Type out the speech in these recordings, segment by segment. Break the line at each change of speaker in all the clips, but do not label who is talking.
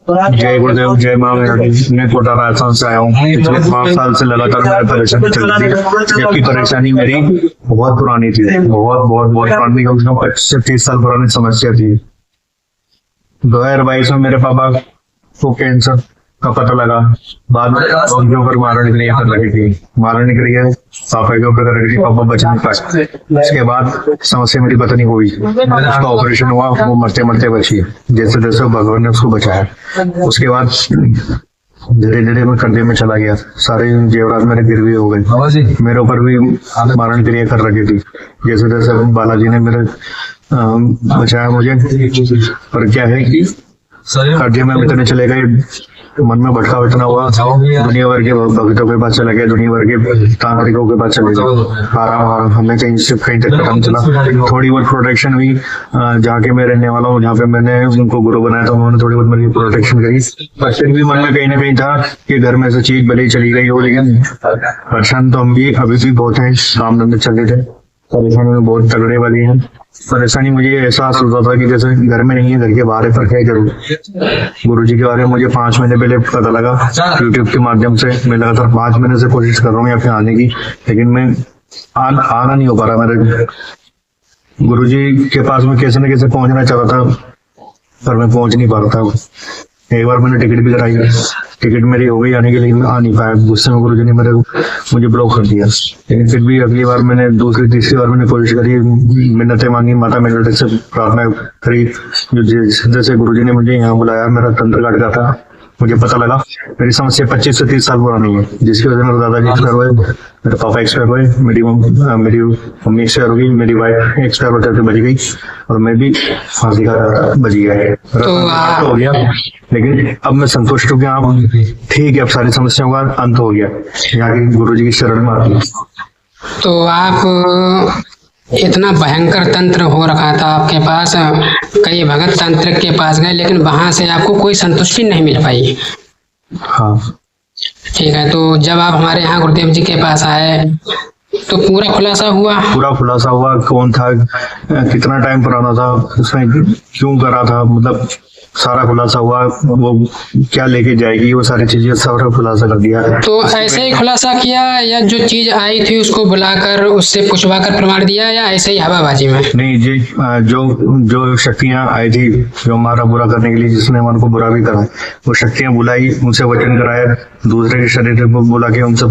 जय गुरुदेव, जय माँ मेहरबानी। मैं कोटा राजस्थान से आया हूँ। पिछले 5 साल से लगातार मेरी परेशानी चल रही है। जबकि परेशानी मेरी बहुत पुरानी थी, बहुत बहुत बहुत पुरानी, कम से कम 25 से 30 साल पुरानी समस्या थी। 2022 में मेरे पापा को कैंसर का पता लगा। बाद में उनके ऊपर मारने के लिए कर लगी थी, मारने के लिए पापा के ऊपर कर लगी थी। पापा बच नहीं पाए। उसके बाद समस्या मेरी पता नहीं हुई, उसका ऑपरेशन हुआ, वो मरते मरते बची। जैसे जैसे भगवान ने उसको बचाया। उसके बाद धीरे धीरे मैं कर्जे में चला गया। सारे जेवरात मेरे गिरवी हो गए। मेरे ऊपर भी मारण क्रिया कर रखी थी। जैसे जैसे बालाजी ने मेरे बचाया मुझे। पर क्या है कि कर्जे में इतने चले गए, मन में भटकाव इतना हुआ, दुनिया भर के भक्तों के पास चले गए, दुनिया भर के तांत्रिकों के पास चले गए। आराम हमें कहीं से कहीं तक पता नहीं चला। थोड़ी बहुत प्रोटेक्शन हुई जहाँ के मैं रहने वाला हूँ, जहाँ पे मैंने उनको गुरु बनाया था, उन्होंने थोड़ी बहुत मेरी प्रोटेक्शन करी। पर फिर भी मन में कहीं ना कहीं था कि घर में से चीज भले ही चली गई हो, लेकिन परेशान तो हम भी अभी भी बहुत है। काम धंधे चल रहे थे, परेशानी में बहुत तगड़े वाली है। परेशानी मुझे एहसास होता था कि जैसे घर में नहीं है, घर के बाहर पर है जरूर। गुरुजी के बारे में मुझे 5 महीने पहले पता लगा यूट्यूब के माध्यम से। मैं लगातार 5 महीने से कोशिश कर रहा हूँ यहाँ पे आने की, लेकिन मैं आना नहीं हो पा रहा। मेरे गुरुजी के पास में कैसे न कैसे पहुंचना चाहता था, पर मैं पहुंच नहीं पा रहा था। एक बार मैंने टिकट भी कराई, टिकट मेरी हो गई आने के लिए, आ नहीं पाया। गुस्से में गुरुजी ने मुझे ब्लॉक कर दिया। लेकिन फिर भी अगली बार मैंने दूसरी तीसरी बार मैंने कोशिश करी, मिन्नतें मांगी, माता मेरे से प्रार्थना करी। जैसे गुरुजी ने मुझे यहाँ बुलाया, मेरा तंत्र काट का था, मुझे पता लगा मेरी समस्या 25 से 30 साल पुरानी है, जिसकी वजह से मेरे दादाजी एक्सपायर हुए, मेरे पापा एक्सपायर हुए, मेरी मम्मी एक्सपायर हो गई, मेरी वाइफ एक्सपायर होते होते बच गई, और मैं भी फांसी का बच गया है। तो हो गया, लेकिन अब मैं संतुष्ट हूँ कि आप ठीक है, अब सारी समस्याओं का अंत हो गया यहाँ के गुरुजी की शरण में आती है।
तो आप इतना भयंकर तंत्र हो रखा था आपके पास, कई भगत तांत्रिक के पास गए, लेकिन वहां से आपको कोई संतुष्टि नहीं मिल पाई।
हाँ
ठीक है, तो जब आप हमारे यहाँ गुरुदेव जी के पास आए तो पूरा खुलासा हुआ?
पूरा खुलासा हुआ, कौन था, कितना टाइम पुराना था, उसने क्यों करा था, मतलब सारा खुलासा हुआ। वो क्या लेके जाएगी, वो सारी चीजें सारा खुलासा कर दिया।
तो ऐसे ही खुलासा किया, या जो चीज आई थी उसको बुलाकर उससे पूछवाकर प्रमाण दिया, या ऐसे ही हवाबाजी में?
नहीं जी, जो शक्तियां आई थी जो हमारा बुरा करने के लिए, जिसने मन को बुरा भी करा, वो शक्तियां बुलाई, उनसे वचन कराया, दूसरे के शरीर को बुला के उनसे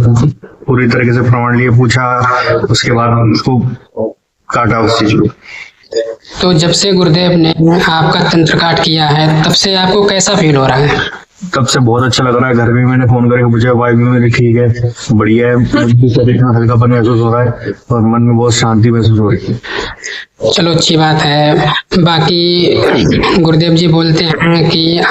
पूरी तरीके से प्रमाण लिए, पूछा, उसके बाद उसको काटा उस चीज को।
तो जब से गुरुदेव ने आपका तंत्र काट किया है, तब से आपको कैसा फील हो रहा है?
तब से बहुत अच्छा लग रहा है। घर में मैंने फोन करके पूछा, वाइफ भी मेरी ठीक है, बढ़िया है, शरीर में हल्कापन महसूस हो रहा है और मन में बहुत शांति महसूस हो रही है।
चलो अच्छी बात है। बाकी गुरुदेव जी बोलते हैं कि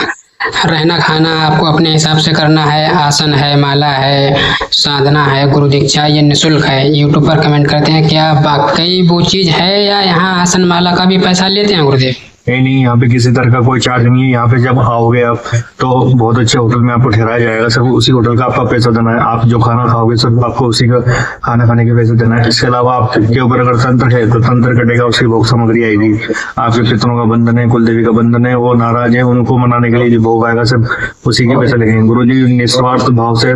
रहना खाना आपको अपने हिसाब से करना है, आसन है, माला है, साधना है, गुरु दीक्षा ये निःशुल्क है। यूट्यूब पर कमेंट करते हैं क्या वाकई वो चीज है, या यहाँ आसन माला का भी पैसा लेते हैं गुरुदेव?
नहीं, यहाँ पे किसी तरह का कोई चार्ज नहीं है। यहाँ पे जब आओगे आप तो बहुत अच्छे होटल में आपको ठहराया जाएगा, सब उसी होटल का आपका पैसा देना है। आप जो खाना खाओगे सब आपको उसी का खाना खाने के पैसे देना है। इसके अलावा आपके ऊपर अगर तंत्र है तो तंत्र कटेगा, उसकी भोग सामग्री आएगी। आपके पितरों का बंधन है, कुल देवी का बंधन है, वो नाराज है, उनको मनाने के लिए जो भोग आएगा सब उसी के पैसे लगेंगे। गुरु जी निस्वार्थ भाव से,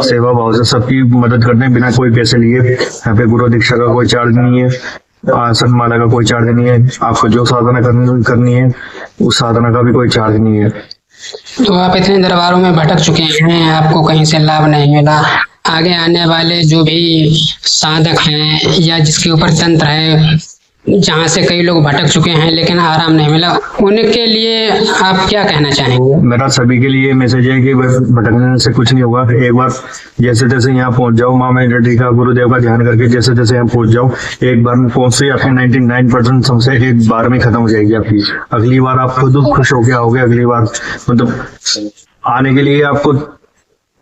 सेवा भाव से सबकी मदद करते हैं बिना कोई पैसे लिए। यहाँ पे गुरु दीक्षा का कोई चार्ज नहीं है, आसन माला का कोई चार्ज नहीं है। आपको जो साधना करनी है उस साधना का भी कोई चार्ज नहीं है।
तो आप इतने दरबारों में भटक चुके हैं, आपको कहीं से लाभ नहीं मिला। आगे आने वाले जो भी साधक हैं या जिसके ऊपर तंत्र है, जहाँ से कई लोग भटक चुके हैं लेकिन आराम नहीं मिला, उनके लिए आप क्या कहना चाहेंगे?
मेरा सभी के लिए मैसेज है कि भटकने से कुछ नहीं होगा। एक बार जैसे जैसे यहाँ पहुंच जाओ, माँ मेहरबानी का गुरुदेव का ध्यान करके जैसे जैसे यहाँ पहुंच जाओ, एक बार में पहुंच से आपकी 99% समस्या एक बार में खत्म हो जाएगी आपकी। अगली बार आप खुद खुश होके आओगे। अगली बार मतलब आने के लिए आपको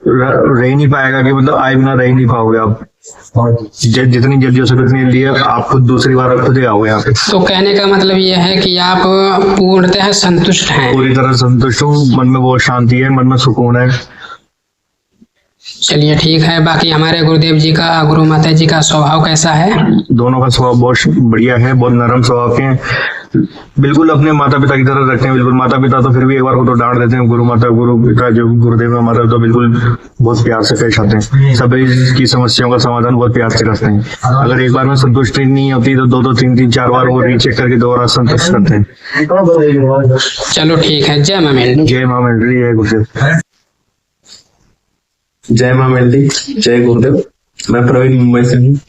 रह नहीं पाएगा कि मतलब आए बिना रह नहीं पाओगे आप। जितनी जल्दी हो सके उतनी जल्दी आप खुद दूसरी बार खुद ही आओगे यहाँ पे।
तो कहने का मतलब ये है कि आप पूर्णतः संतुष्ट हैं?
पूरी तरह संतुष्ट हूँ, मन में बहुत शांति है, मन में सुकून है।
चलिए ठीक है। बाकी हमारे गुरुदेव जी का, गुरु माता जी का स्वभाव कैसा है?
दोनों का स्वभाव बहुत बढ़िया है, बहुत नरम स्वभाव के हैं। बिल्कुल अपने माता पिता की तरह रखते हैं। बिल्कुल माता पिता तो फिर भी एक बार को तो डांट देते हैं, गुरु माता गुरु पिता जो गुरुदेव है माता तो बिल्कुल बहुत प्यार से पेश आते हैं, सभी की समस्याओं का समाधान बहुत प्यार से करते हैं। अगर एक बार में संतुष्टि नहीं होती तो 2-3 4 बार वो रीचेक करके दोबारा संतुष्ट करते हैं।
चलो ठीक है, जय माँ मेलडी।
जय माँ मेलडी, जय गुरुदेव।
जय माँ मेलडी, जय गुरुदेव। मैं प्रवीण मुंबई से हूँ।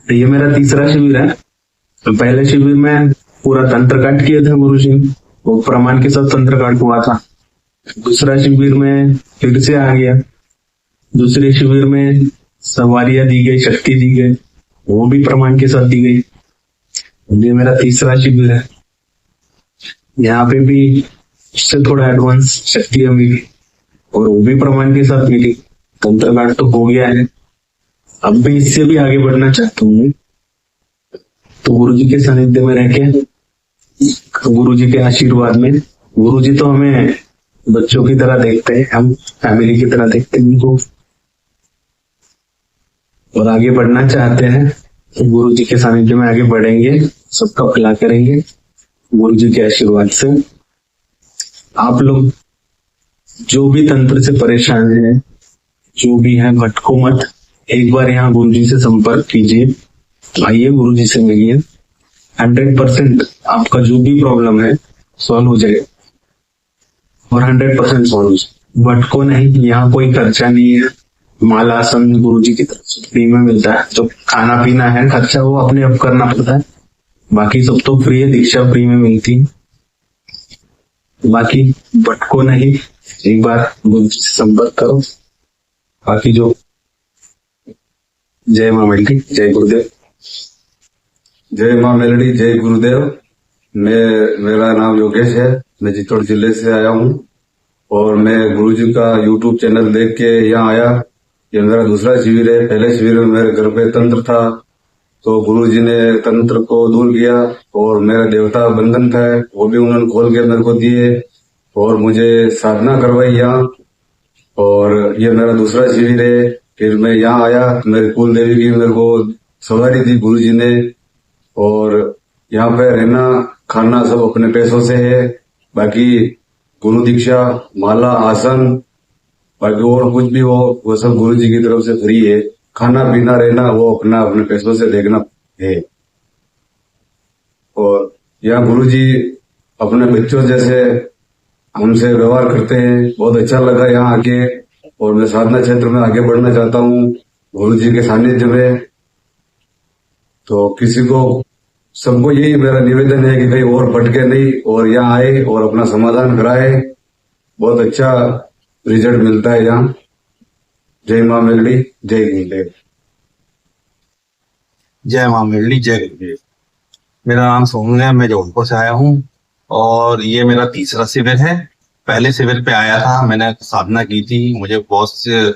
ये मेरा तीसरा शिविर है। तो पहले शिविर में पूरा तंत्र काट किए थे गुरु जी, वो प्रमाण के साथ तंत्र काट हुआ था। दूसरा शिविर में फिर से आ गया। दूसरे शिविर में सवारियां दी गई, शक्ति दी गई, वो भी प्रमाण के साथ दी गई। ये मेरा तीसरा शिविर है। यहाँ पे भी इससे थोड़ा एडवांस शक्तियां मिली और वो भी प्रमाण के साथ मिली। तंत्र काट तो हो गया है, अब भी इससे भी आगे बढ़ना चाहता हूँ। तो गुरु जी के सानिध्य में रह के, गुरु जी के आशीर्वाद में, गुरु जी तो हमें बच्चों की तरह देखते हैं, हम फैमिली की तरह देखते हैं उनको, और आगे बढ़ना चाहते हैं। गुरु जी के सानिध्य में आगे बढ़ेंगे, सबका भला करेंगे गुरु जी के आशीर्वाद से। आप लोग जो भी तंत्र से परेशान है, जो भी है, भटको मत। एक बार यहाँ गुरु जी से संपर्क कीजिए, आइए गुरु जी से मिलिए। 100% आपका जो भी प्रॉब्लम है सॉल्व हो जाएगा, और 100% सॉल्व हो जाएगा। भटको नहीं, यहाँ कोई खर्चा नहीं है। माला आसन गुरु जी की तरफ से फ्री में मिलता है। जो खाना पीना है, खर्चा वो अपने आप करना पड़ता है, बाकी सब तो फ्री है। दीक्षा फ्री में मिलती है। बाकी भटको नहीं, एक बार गुरु जी से संपर्क करो। बाकी जो, जय माँ मेलडी, जय गुरुदेव।
जय माँ मेलडी, जय गुरुदेव। मेरा नाम योगेश है, मैं चित्तौड़ जिले से आया हूँ और मैं गुरुजी का यूट्यूब चैनल देख के यहाँ आया। ये मेरा दूसरा शिविर है। पहले शिविर में मेरे घर पे तंत्र था, तो गुरुजी ने तंत्र को दूर किया और मेरा देवता बंधन था वो भी उन्होंने खोल के मेरे को दिए और मुझे साधना करवाई यहाँ। और ये मेरा दूसरा शिविर है। फिर मैं यहाँ आया, मेरे कुल देवी की मेरे को सवारी दी गुरुजी ने, और यहाँ पे रहना खाना सब अपने पैसों से है। बाकी गुरु दीक्षा, माला, आसन, बाकी और कुछ भी हो वो सब गुरु जी की तरफ से फ्री है। खाना पीना रहना वो अपने पैसों से देखना है। और यहाँ गुरु जी अपने बच्चों जैसे हमसे व्यवहार करते हैं। बहुत अच्छा लगा यहाँ आके, और मैं साधना क्षेत्र में आगे बढ़ना चाहता हूँ गुरु जी के सानिध्य में। तो किसी को, सबको यही मेरा निवेदन है कि कहीं और भटके नहीं और यहाँ आए और अपना समाधान कराए। बहुत अच्छा रिजल्ट मिलता है यहाँ। जय माँ मेलडी, जय गुरुदेव।
जय माँ मेलडी, जय गुरुदेव। मेरा नाम सोनू है, मैं जौनपुर से आया हूँ और ये मेरा तीसरा शिविर है। पहले शिविर पे आया था, मैंने साधना की थी, मुझे बहुत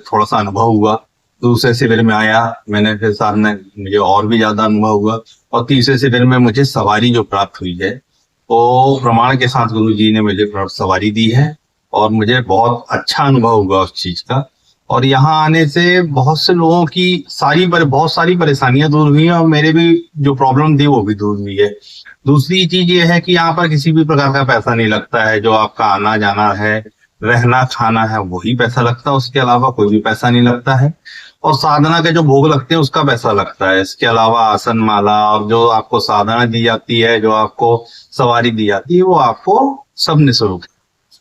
थोड़ा सा अनुभव हुआ। दूसरे शिविर में आया, मैंने फिर साधना, मुझे और भी ज्यादा अनुभव हुआ। और तीसरे शिविर में मुझे सवारी जो प्राप्त हुई है वो प्रमाण के साथ गुरु जी ने मुझे सवारी दी है और मुझे बहुत अच्छा अनुभव हुआ उस चीज का। और यहाँ आने से बहुत से लोगों की बहुत सारी परेशानियां दूर हुई हैं और मेरे भी जो प्रॉब्लम थी वो भी दूर हुई है। दूसरी चीज ये है कि यहाँ पर किसी भी प्रकार का पैसा नहीं लगता है। जो आपका आना जाना है, रहना खाना है, वही पैसा लगता है, उसके अलावा कोई भी पैसा नहीं लगता है। और साधना के जो भोग लगते हैं उसका पैसा लगता है। इसके अलावा आसन, माला और जो आपको साधना दी जाती है, जो आपको सवारी दी जाती है, वो आपको सब निःशुल्क है।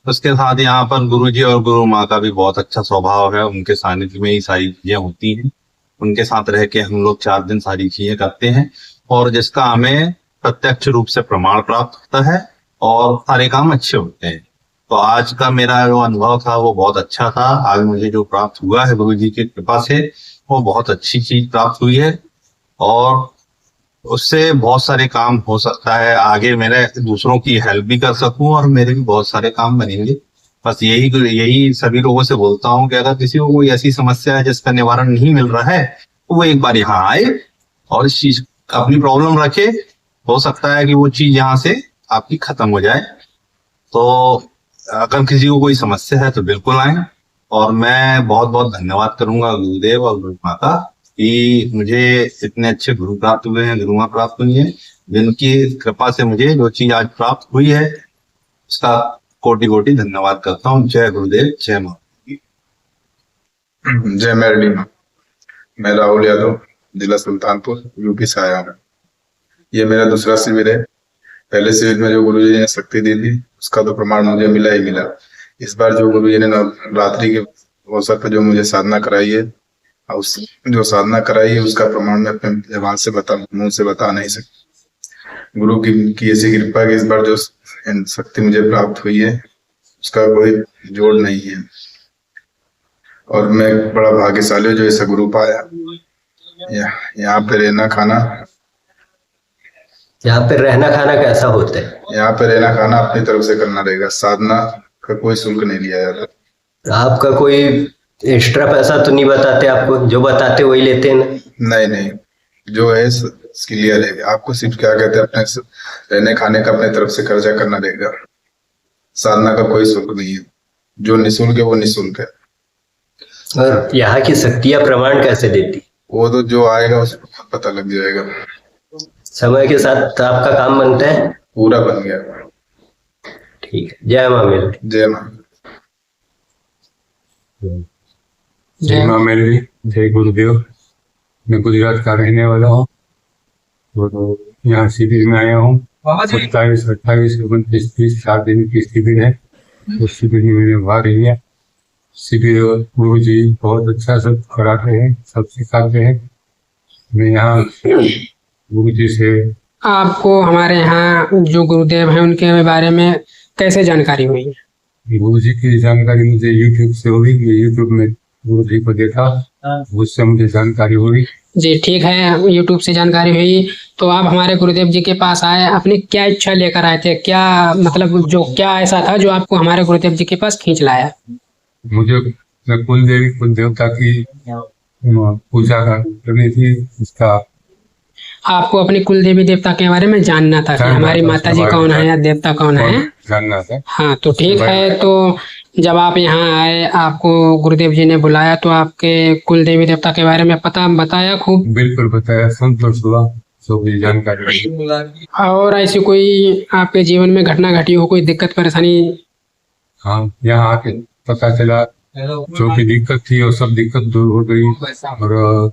उसके साथ यहाँ पर गुरु जी और गुरु माँ का भी बहुत अच्छा स्वभाव है। उनके सानिध्य में ही सारी चीजें होती हैं। उनके साथ रह के हम लोग 4 दिन सारी चीजें करते हैं और जिसका हमें प्रत्यक्ष रूप से प्रमाण प्राप्त होता है और सारे काम अच्छे होते हैं। तो आज का मेरा जो अनुभव था वो बहुत अच्छा था। आज मुझे जो प्राप्त हुआ है गुरु जी की कृपा से, वो बहुत अच्छी चीज प्राप्त हुई है और उससे बहुत सारे काम हो सकता है। आगे मेरे दूसरों की हेल्प भी कर सकूं और मेरे भी बहुत सारे काम बनेंगे। बस यही सभी लोगों से बोलता हूँ कि अगर किसी को कोई ऐसी समस्या है जिसका निवारण नहीं मिल रहा है तो वो एक बार यहाँ आए और इस चीज अपनी प्रॉब्लम रखे। हो सकता है कि वो चीज यहाँ से आपकी खत्म हो जाए। तो अगर किसी को कोई समस्या है तो बिल्कुल आए। और मैं बहुत बहुत धन्यवाद करूंगा गुरुदेव और गुरु माता कि मुझे इतने अच्छे गुरु प्राप्त हुए हैं, गुरुआं प्राप्त हुई हैं, जिनकी कृपा से मुझे जो चीज आज प्राप्त हुई है उसका कोटि कोटि धन्यवाद करता हूँ। जय गुरुदेव, जय माँ।
जय मेरडी माँ। मैं राहुल यादव, जिला सुल्तानपुर, यूपी से आया हूँ। ये मेरा दूसरा शिविर है। पहले शिविर में जो गुरुजी ने शक्ति दी थी उसका तो प्रमाण मुझे मिला ही मिला। इस बार जो गुरुजी ने नवरात्रि के अवसर पर जो मुझे साधना कराई है, उस जो साधना कराई है उसका प्रमाण मैं अपने जबान से मुंह से बता नहीं सकता। गुरु की ऐसी कृपा कि इस बार जो शक्ति मुझे प्राप्त हुई है उसका कोई जोड़ नहीं है, और मैं बड़ा भाग्यशाली हूँ जो ऐसा गुरु पाया। यहाँ पे रहना खाना
कैसा होता है?
यहाँ पे रहना खाना अपनी तरफ से करना रहेगा। साधना का कोई शुल्क नहीं लिया जाता।
आपका कोई एक्स्ट्रा पैसा तो नहीं बताते? आपको जो बताते वही लेते हैं ना?
नहीं, जो है क्लियर है। आपको सिर्फ क्या कहते हैं, अपने रहने खाने का अपने तरफ से खर्चा करना रहेगा। साधना का कोई शुल्क नहीं है। जो निःशुल्क है वो निःशुल्क है।
और यहाँ की शक्तियाँ प्रमाण कैसे देती?
वो तो जो आएगा उसको पता लग जाएगा।
समय के साथ आपका काम बनता है?
पूरा बन गया।
ठीक है। जय माँ मेलडी।
जय माँ।
जय
माँ मेलडी, जय गुरुदेव। मैं गुजरात का रहने वाला हूँ, तो यहाँ शिविर में आया हूँ। 27, 28, 29, 30 4 दिन की शिविर है। उस शिविर में मैंने भाग लिया। शिविर गुरु जी बहुत अच्छा सब कराते हैं, सब सिखाते हैं। मैं यहाँ गुरु जी से
आपको हमारे यहाँ जो गुरुदेव हैं उनके बारे में कैसे जानकारी हुई?
गुरु जी की जानकारी मुझे यूट्यूब से हुई। मैं यूट्यूब में गुरु जी को देखा, उससे मुझे जानकारी हुई।
जी ठीक है, यूट्यूब से जानकारी हुई तो आप हमारे गुरुदेव जी के पास आए, अपनी क्या इच्छा लेकर आए थे? क्या मतलब जो क्या ऐसा था जो आपको हमारे गुरुदेव जी के पास खींच लाया?
मुझे कुल देवी कुल देवता की पूजा करनी थी। उसका
आपको अपनी कुल देवी देवता के बारे में जानना था कि हमारी माता जी कौन है या देवता कौन है,
जानना था।
हाँ तो ठीक है। तो जब आप यहाँ आए, आपको गुरुदेव जी ने बुलाया तो आपके कुल देवी देवता के बारे में पता बताया? खूब
बिल्कुल बताया, संतोष हुआ, जो भी जानकारी।
और ऐसी कोई आपके जीवन में घटना घटी हो, कोई दिक्कत परेशानी?
हाँ, यहाँ आके पता चला जो भी दिक्कत थी वो सब दिक्कत दूर हो गई और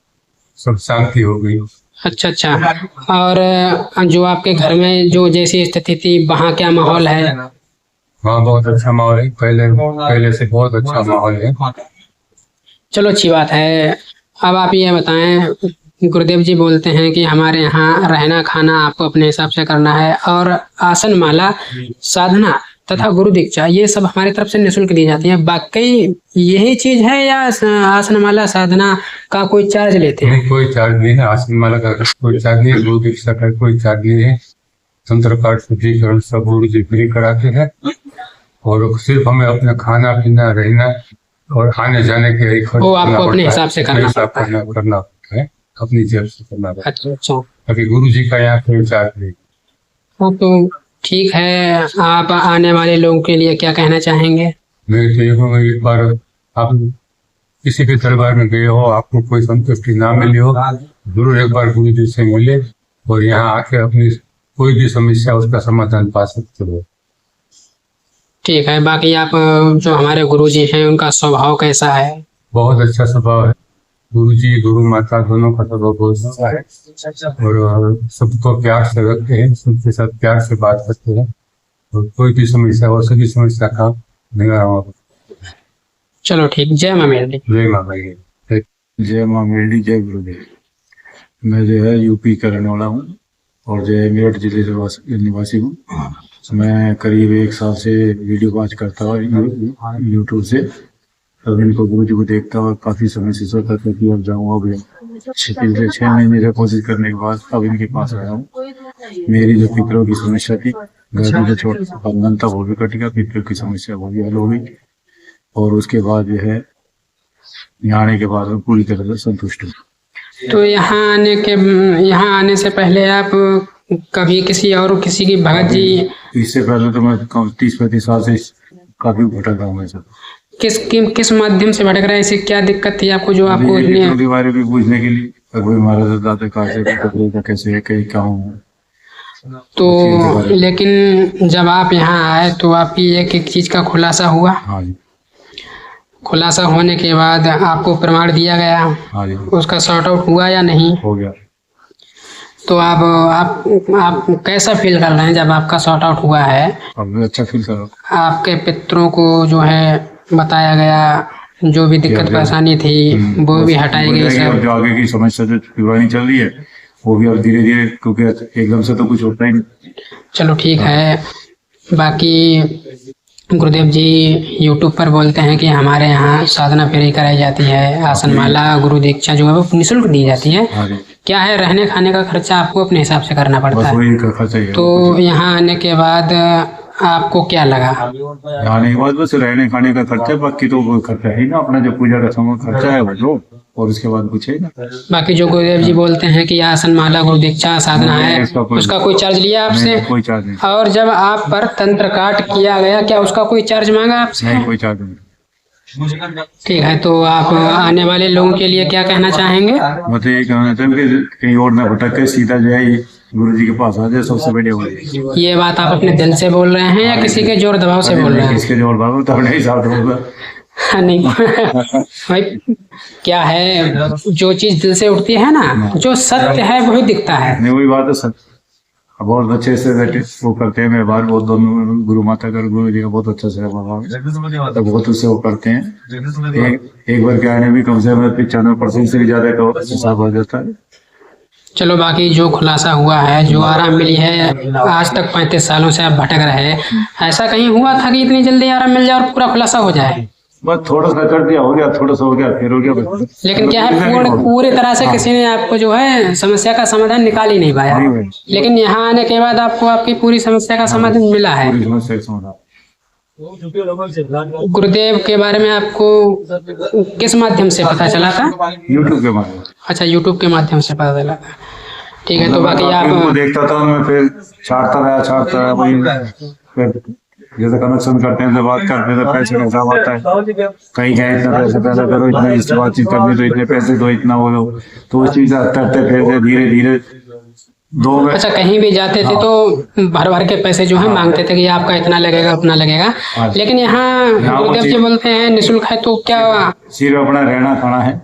सब शांति हो गई।
अच्छा। और जो आपके घर में जो जैसी स्थिति थी वहाँ क्या माहौल है?
वहाँ बहुत अच्छा माहौल है, पहले से बहुत अच्छा माहौल है।
चलो अच्छी बात है। अब आप ये बताएं, गुरुदेव जी बोलते हैं कि हमारे यहाँ रहना खाना आपको अपने हिसाब से करना है, और आसन माला, साधना तथा गुरु दीक्षा ये सब हमारी तरफ से निःशुल्क दी जाती है। बाकी यही चीज है या आसन माला साधना का कोई चार्ज लेते हैं?
नहीं, कोई चार्ज नहीं है। आसन माला का कोई चार्ज नहीं है, गुरु दीक्षा का कोई चार्ज नहीं है। तंत्र पाठ शुद्धिकरण सब गुरु जी फ्री कराते हैं, और सिर्फ हमें अपना खाना पीना रहना और आने जाने के
वो आपको अपने हिसाब से करना
पड़ता है, अपनी जेब से करना पड़ता है।
अच्छा।
अभी गुरु जी का यहाँ कोई चार्ज नहीं।
हाँ तो ठीक है। आप आने वाले लोगों के लिए क्या कहना चाहेंगे?
मैं तो एक बार आप किसी के दरबार में गए हो, आपको कोई संतुष्टि ना मिली हो, जरूर एक बार गुरु जी से मिले और यहाँ आके अपनी कोई भी समस्या उसका समाधान पा सकते हो।
ठीक है। बाकी आप जो हमारे गुरु जी हैं उनका स्वभाव कैसा है?
बहुत अच्छा स्वभाव है। गुरु जी गुरु माता दोनों का स्वभाव बहुत अच्छा है, और सबको प्यार से रखते हैं, सबके साथ प्यार से बात करते हैं, और कोई भी समस्या हो सभी समस्या का निवारण।
चलो ठीक। जय माँ मेलडी।
जय माँ मेलडी।
जय माँ मेलडी, जय गुरुदेव। मैं जो है यूपी का रहने वाला हूँ और जो है मेरठ जिले से निवासी हूँ। मैं करीब 1 साल से वीडियो वॉच करता हूँ यूट्यूब से। तब इनको गुरु जी को देखता हुआ काफी समय से सोचता था कि अब जाऊँ। अब 6 महीने से कोशिश करने के बाद अब इनके पास आया हूँ। मेरी जो पितरों की समस्या थी, घर में जो छोटा सा बंधन था वो भी कट गया, पितरों की समस्या वो भी हल हो गई, और उसके बाद जो है यहाँ आने के बाद मैं पूरी तरह से संतुष्ट हूँ।
तो यहाँ आने से पहले आप कभी किसी की भगत जी?
इससे पहले तो मैं 30-35 साल से काफी भटक रहा हूँ।
किस माध्यम से भटक रहे हैं? ऐसी क्या दिक्कत थी आपको जो आपको
ये
इतने?
के बारे में पूछने के लिए कोई हमारा दादा कहाँ से का कैसे है कहीं कहाँ
तो लेकिन जब आप यहाँ आए तो आपकी एक एक चीज का खुलासा हुआ।
हाँ जी,
खुलासा होने के बाद आपको प्रमाण दिया गया,
हाँ जी,
उसका सॉर्ट आउट हुआ या नहीं?
हो गया।
तो आप कैसा फील कर रहे हैं जब आपका सॉर्ट आउट हुआ है?
अब मैं अच्छा फील कर रहा हूँ।
आपके पितरों को जो है बताया गया, जो भी दिक्कत परेशानी थी वो भी हटाई गई
अब
सब।
जो आगे की समस्या जो पुरानी चल रही है वो भी अब धीरे धीरे, क्योंकि एकदम से तो कुछ होता ही नहीं।
चलो ठीक है। बाकी गुरुदेव जी यूट्यूब पर बोलते हैं कि हमारे यहाँ साधना फेरी कराई जाती है, आसन माला गुरु दीक्षा जो है वो निःशुल्क दी जाती है।
हाँ जी,
क्या है, रहने खाने का खर्चा आपको अपने हिसाब से करना पड़ता
बस
है।
वही खर्चा ही है।
तो यहाँ आने के बाद आपको क्या लगा?
आने के बाद बस रहने खाने का खर्चा, बाकी तो वो खर्चा है ना अपना, जो पूजा का समय खर्चा है वो जो, और उसके बाद कुछ है ना।
बाकी जो गुरुदेव जी बोलते हैं कि आसन माला गुरु दीक्षा साधना है, उसका कोई चार्ज लिया आपसे?
कोई चार्ज नहीं,
और जब आप पर तंत्र काट किया गया, क्या उसका कोई चार्ज मांगा आपसे?
नहीं कोई चार्ज नहीं।
ठीक है, तो आप आने वाले लोगों के लिए क्या कहना चाहेंगे?
मतलब ये कहना चाहते हैं कि कहीं और ना भटक के सीधा जो है गुरु जी के पास आ जाए, सबसे बढ़िया हो।
ये बात आप अपने दिल से बोल रहे हैं या किसी के जोर दबाव से बोल रहे हैं?
किसके जोर बाबू तो अपने हिसाब से होगा।
नहीं भाई, क्या है, जो चीज दिल से उठती है ना, जो सत्य है वही दिखता है।
नहीं वही बात है सर, बहुत अच्छे से वो करते हैं व्यवहार, बहुत दोनों गुरु माता का गुरु जी का बहुत अच्छा से व्यवहार, तो बहुत उससे वो करते हैं। एक बार क्या है भी कम से कम 95% से भी ज्यादा का हिसाब हो जाता है।
चलो, बाकी जो खुलासा हुआ है, जो आराम मिली है, आज तक 35 सालों से आप भटक रहे हैं, ऐसा कहीं हुआ था कि इतनी जल्दी आराम मिल जाए और पूरा खुलासा हो जाए?
बस थोड़ा सा कर दिया, हो गया, थोड़ा सा हो गया, फिर हो गया।
लेकिन क्या है, पूरी तरह से किसी ने आपको जो है समस्या का समाधान निकाल ही नहीं पाया। लेकिन यहाँ आने के बाद आपको आपकी पूरी समस्या का समाधान मिला है। गुरुदेव के बारे में आपको किस माध्यम से पता चला था?
यूट्यूब के माध्यम।
अच्छा, यूट्यूब के माध्यम से पता चला था। ठीक है, तो बाकी आप
देखता था मैं, फिर छाड़ता रहा वही, फिर जैसे कनेक्शन करते हैं, बात करते हैं, पैसे का हिसाब आता है, कहीं गए इतना पैसे पैदा करो, इतना इस बातचीत करनी तो इतने पैसे दो, इतना वो लो, तो उस चीज करते फिर धीरे धीरे दो में।
अच्छा, कहीं भी जाते थे तो भर भर के पैसे जो है मांगते थे कि आपका इतना लगेगा उतना लगेगा, लेकिन यहाँ गुरुदेव जी बोलते हैं निःशुल्क है। तो क्या
सिर्फ अपना रहना खाना है,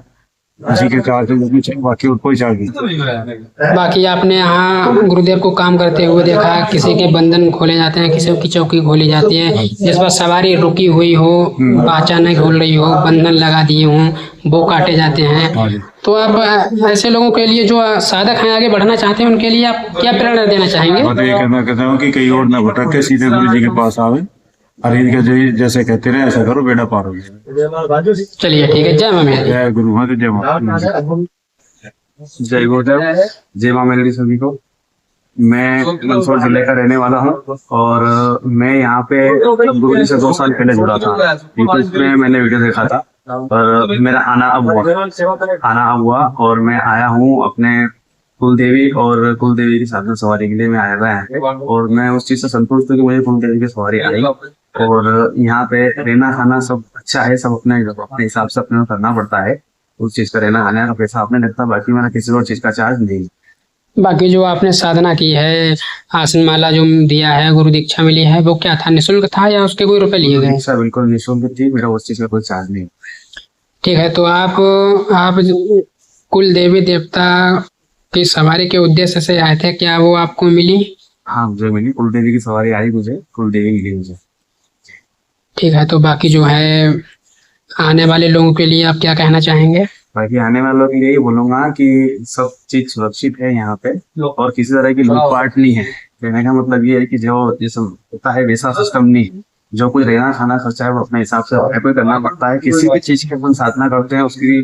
उसी के चार्ज, बाकी कोई चार्ज नहीं।
बाकी आपने यहाँ गुरुदेव को काम करते हुए देखा, किसी के बंधन खोले जाते हैं, किसी की चौकी खोली जाती है, जिस पर सवारी रुकी हुई हो, बाचा नहीं खोल रही हो, बंधन लगा दिए हों, वो काटे जाते हैं। तो आप ऐसे लोगों के लिए जो साधक हैं, आगे बढ़ना चाहते हैं, उनके लिए आप क्या प्रेरणा देना चाहेंगे?
मैं तो ये कहना चाहता हूँ कि कहीं और न भटक के सीधे गुरु जी के पास आवे, अरे इनके जैसे कहते रहे ऐसा करो, बेड़ा पार हो गया।
चलिए ठीक है, जय मां मेलडी।
जय गुरु माता, जय मां।
जय गुरुदेव, जय मां मेलडी सभी को। मैं मंदसौर जिले का रहने वाला हूँ और मैं यहाँ पे गुरु जी से 2 साल पहले जुड़ा था। यूट्यूब में मैंने वीडियो देखा था और मेरा आना अब हुआ और मैं आया हूँ अपने कुलदेवी की साधना सवारी के लिए मैं आया हुआ है और मैं उस चीज से संतुष्ट हूँ कि मुझे कुलदेवी की सवारी आई और यहाँ पे रहना खाना सब अच्छा है, सब अपने हिसाब से अपने करना पड़ता है। उस चीज का रहना खाने का पैसा आपने लगता, बाकी मैंने किसी और चीज का चार्ज नहीं।
बाकी जो आपने साधना की है, आसन माला जो दिया है, गुरु दीक्षा मिली है, वो क्या था, निःशुल्क था या उसके कोई रुपए लिए गए?
बिल्कुल निःशुल्क थी, मेरा उस चीज का कोई चार्ज नहीं।
ठीक है, तो आप कुल देवी देवता की सवारी के उद्देश्य से आए थे, क्या वो आपको मिली?
हाँ, मुझे मिली, कुलदेवी की सवारी आई, मुझे कुलदेवी मिली मुझे।
ठीक है, तो बाकी जो है आने वाले लोगों के लिए आप क्या कहना चाहेंगे?
बाकी आने वालों के लिए यही बोलूंगा कि सब चीज सुरक्षित है यहाँ पे और किसी तरह की लूटपाट नहीं है। कहने का मतलब ये है कि जो जैसा होता है वैसा सिस्टम नहीं है। जो कुछ रहना खाना खर्चा है वो अपने हिसाब से अपने करना पड़ता है। किसी भी चीज की अपन साधना करते हैं, उसकी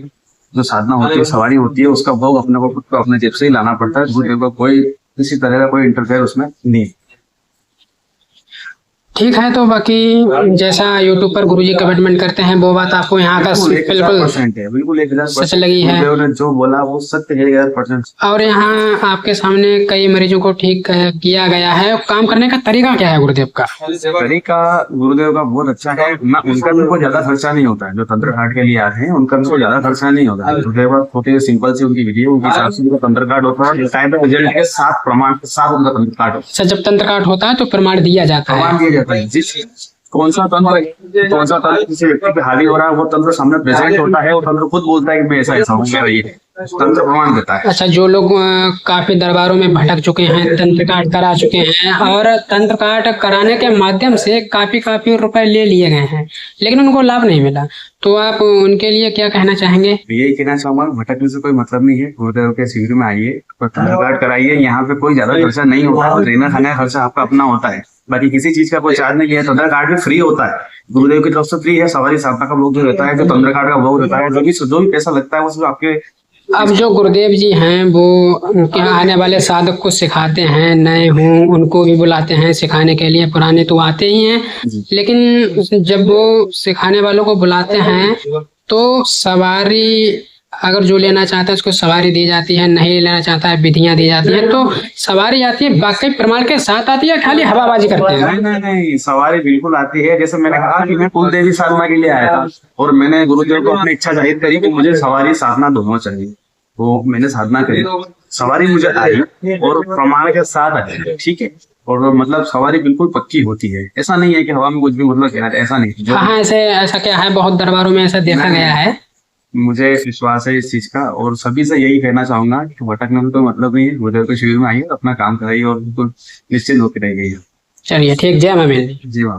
जो साधना होती है, सवारी होती है, उसका भोग अपने को खुद को अपने जेब से ही लाना पड़ता है। गुरुदेव का कोई किसी तरह का कोई इंटरफेयर उसमें नहीं।
ठीक है। तो बाकी जैसा यूट्यूब पर गुरुजी कमिटमेंट करते हैं वो बात आपको यहाँ का बिल्कुल
1,000% है, बिल्कुल 1,000%
सच लगी है।
गुरुदेव ने जो बोला वो सत्य है 1,000%।
और यहाँ आपके सामने कई मरीजों को ठीक किया गया है। काम करने का तरीका क्या है गुरुदेव का?
तरीका गुरुदेव का बहुत अच्छा है ना, उनका भी कोई ज्यादा खर्चा नहीं होता है। जो तंत्र काट के लिए आते हैं उनका भी कोई ज्यादा खर्चा नहीं होता है। गुरुदेव का छोटी सिंपल सी उनकी विधि है, उनके हिसाब से उनका तंत्र काट होता है। टाइम पे रिजल्ट के साथ प्रमाण के साथ उनका तंत्र काट होता है।
अच्छा, जब तंत्र काट होता है तो प्रमाण दिया जाता है।
प्रमाण दिया जाता है, कौन सा तंत्र किसी व्यक्ति पे हावी हो रहा है वो तंत्र सामने प्रेजेंट होता है। वो तंत्र खुद बोलता है कि मैं ऐसा ऐसा हूँ, मेरा ये है। तंत्र प्रमाण देता है।
अच्छा, जो लोग काफी दरबारों में भटक चुके हैं, तंत्र काट करा चुके हैं और तंत्र काट कराने के माध्यम से काफी रुपए ले लिए गए हैं लेकिन उनको लाभ नहीं मिला, तो आप उनके लिए क्या कहना चाहेंगे?
यही कहना चाहूंगा, भटकने से कोई मतलब नहीं है। गुरुदेव के शिविर में आइए, तंत्र काट कराइए। यहाँ पे कोई ज्यादा खर्चा नहीं होता है। रहना खाने का खर्चा आपका अपना होता है, बाकी किसी चीज का कोई चार्ज नहीं है। तंत्र काट भी फ्री होता है, गुरुदेव की तरफ से फ्री है। सवारी साधना का भोग जो रहता है, जो तंत्र काट का भोग रहता है, जो भी पैसा लगता है वो सब आपके।
अब जो गुरुदेव जी हैं वो उनके यहाँ आने वाले साधक को सिखाते हैं, नए हों उनको भी बुलाते हैं सिखाने के लिए, पुराने तो आते ही हैं, लेकिन जब वो सिखाने वालों को बुलाते हैं तो सवारी अगर जो लेना चाहता है उसको सवारी दी जाती है, नहीं लेना चाहता है विधियां दी जाती हैं। तो सवारी आती है बाकी प्रमाण के साथ आती है, खाली हवाबाजी करते हैं?
नहीं, सवारी बिल्कुल आती है। जैसे मैंने कहा कि मैं कुल देवी साधना के लिए आया था और मैंने गुरुदेव को अपनी इच्छा जाहिर करी कि मुझे सवारी साधना दोनों चाहिए, तो मैंने साधना करी, सवारी मुझे आई और प्रमाण के साथ आई। ठीक है, और मतलब सवारी बिल्कुल पक्की होती है। ऐसा नहीं है कि हवा में कुछ भी मतलब कहना, ऐसा नहीं।
हाँ, ऐसा क्या है, बहुत दरबारों में ऐसा देखा गया है।
मुझे विश्वास है इस चीज का और सभी से यही कहना चाहूंगा कि भटकने में कोई मतलब नहीं है। गुरुदेव के शिविर में आइए, अपना काम कराइए और बिल्कुल निश्चिंत होकर रहिए।
चलिए ठीक, जय मां मेलडी।
जी मां।